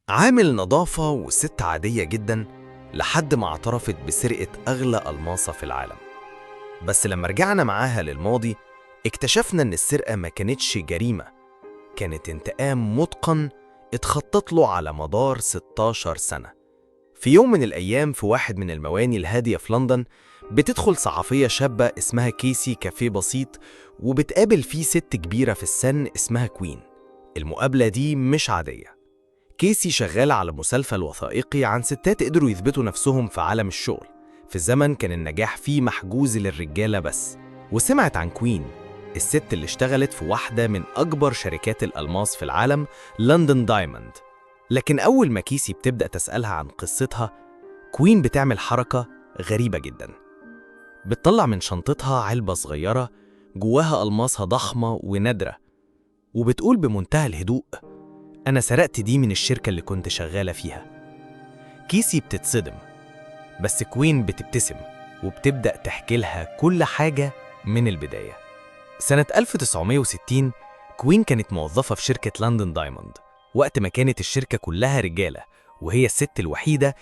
عامل نظافة وست عادية جدا لحد ما اعترفت بسرقة أغلى ألماصة في العالم. بس لما رجعنا معاها للماضي اكتشفنا إن السرقة ما كانتش جريمة، كانت انتقام متقن اتخطط له على مدار 16 سنة. في يوم من الأيام في واحد من المواني الهادية في لندن بتدخل صحفية شابة اسمها كيسي كافيه بسيط، وبتقابل فيه ست كبيرة في السن اسمها كوين. المقابلة دي مش عادية. كيسي شغالة على مسلسل وثائقي عن ستات قدروا يثبتوا نفسهم في عالم الشغل في زمن كان النجاح فيه محجوز للرجالة بس، وسمعت عن كوين، الست اللي اشتغلت في واحدة من أكبر شركات الألماس في العالم، لندن دايموند. لكن أول ما كيسي بتبدأ تسألها عن قصتها، كوين بتعمل حركة غريبة جدا. بتطلع من شنطتها علبة صغيرة جواها ألماسها ضخمة ونادرة، وبتقول بمنتهى الهدوء: أنا سرقت دي من الشركة اللي كنت شغالة فيها. كيسي بتتصدم، بس كوين بتبتسم وبتبدأ تحكي لها كل حاجة من البداية. سنة 1960 كوين كانت موظفة في شركة لندن دايموند، وقت ما كانت الشركة كلها رجالة وهي الست الوحيدة